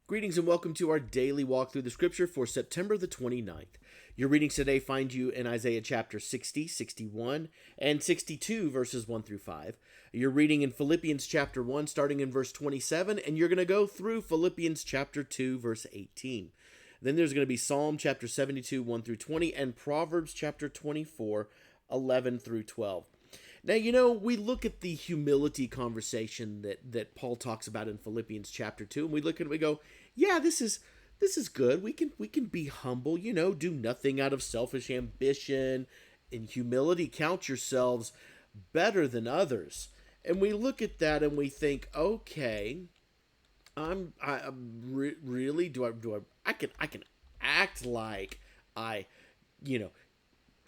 Greetings and welcome to our daily walk through the scripture for September the 29th. Your readings today find you in Isaiah chapter 60, 61, and 62, verses 1 through 5. You're reading in Philippians chapter 1, starting in verse 27, and you're going to go through Philippians chapter 2, verse 18. Then there's going to be Psalm chapter 72, 1 through 20, and Proverbs chapter 24, 11 through 12. Now, we look at the humility conversation that Paul talks about in Philippians chapter 2, and we look at it and we go, yeah, this is good. We can be humble, do nothing out of selfish ambition. In humility, count yourselves better than others. And we look at that and we think, okay, really I can act like I,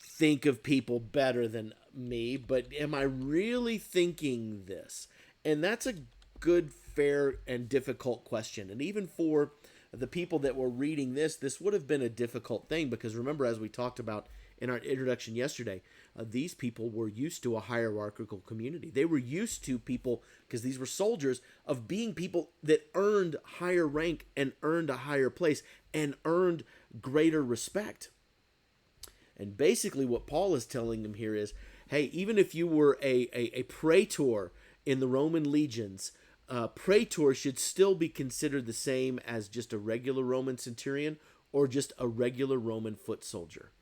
think of people better than me, but am I really thinking this? And that's a good, fair, and difficult question. And even for the people that were reading this would have been a difficult thing, because remember, as we talked about in our introduction yesterday, these people were used to a hierarchical community. They were used to people, because these were soldiers, of being people that earned higher rank and earned a higher place and earned greater respect. And basically what Paul is telling them here is, hey, even if you were a praetor in the Roman legions, praetor should still be considered the same as just a regular Roman centurion or just a regular Roman foot soldier.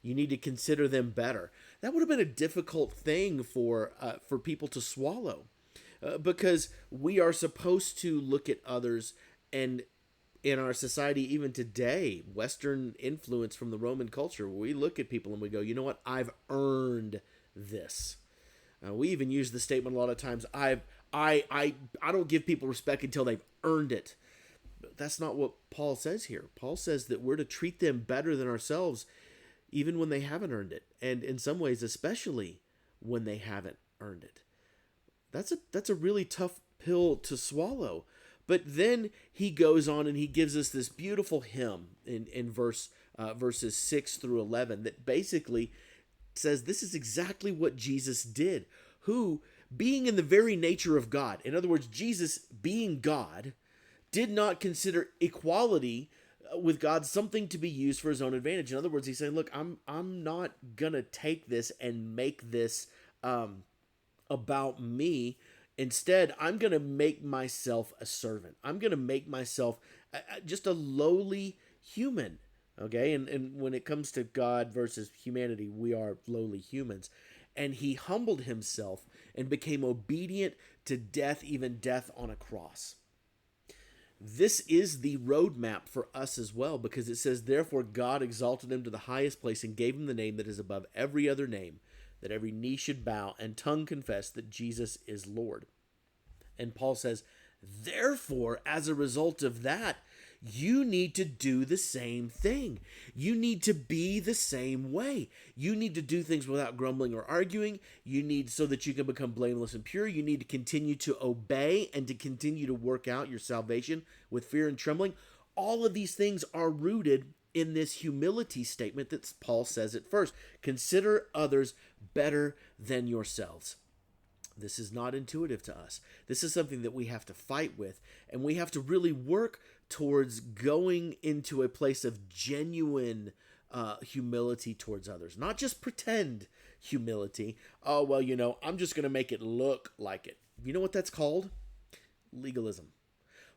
You need to consider them better. That would have been a difficult thing for people to swallow, because we are supposed to look at others, and in our society, even today, Western influence from the Roman culture, we look at people and we go, you know what? I've earned this. We even use the statement a lot of times, I don't give people respect until they've earned it. But that's not what Paul says here. Paul says that we're to treat them better than ourselves, even when they haven't earned it. And in some ways, especially when they haven't earned it. That's a really tough pill to swallow. But then he goes on and he gives us this beautiful hymn in verses 6 through 11 that basically says this is exactly what Jesus did, who, being in the very nature of God, in other words, Jesus being God, did not consider equality with God something to be used for his own advantage. In other words, he's saying, look, I'm not going to take this and make this about me. Instead, I'm going to make myself a servant. I'm going to make myself just a lowly human. Okay, and when it comes to God versus humanity, we are lowly humans. And he humbled himself and became obedient to death, even death on a cross. This is the roadmap for us as well, because it says, therefore God exalted him to the highest place and gave him the name that is above every other name, that every knee should bow and tongue confess that Jesus is Lord. And Paul says, therefore, as a result of that, you need to do the same thing. You need to be the same way. You need to do things without grumbling or arguing. You need, so that you can become blameless and pure, you need to continue to obey and to continue to work out your salvation with fear and trembling. All of these things are rooted in this humility statement that Paul says at first. Consider others better than yourselves. This is not intuitive to us. This is something that we have to fight with, and we have to really work towards going into a place of genuine humility towards others. Not just pretend humility. Oh, well, I'm just going to make it look like it. You know what that's called? Legalism.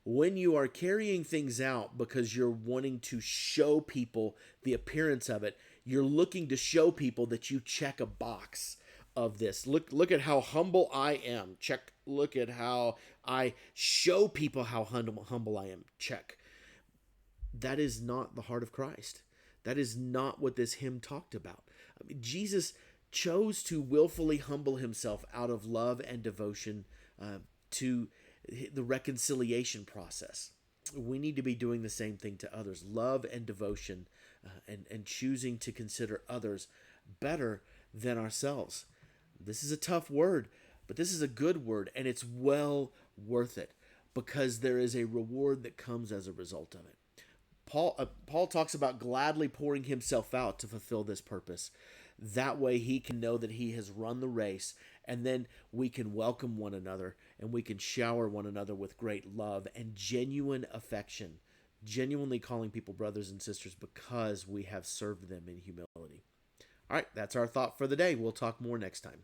When you are carrying things out because you're wanting to show people the appearance of it, you're looking to show people that you check a box of this. Look at how humble I am. Check. Look at how I show people how humble I am. Check. That is not the heart of Christ. That is not what this hymn talked about. I mean, Jesus chose to willfully humble himself out of love and devotion to the reconciliation process. We need to be doing the same thing to others. Love and devotion, and choosing to consider others better than ourselves. This is a tough word, but this is a good word, and it's well worth it, because there is a reward that comes as a result of it. Paul talks about gladly pouring himself out to fulfill this purpose. That way he can know that he has run the race And then we can welcome one another and we can shower one another with great love and genuine affection, genuinely calling people brothers and sisters because we have served them in humility. All right, that's our thought for the day. We'll talk more next time.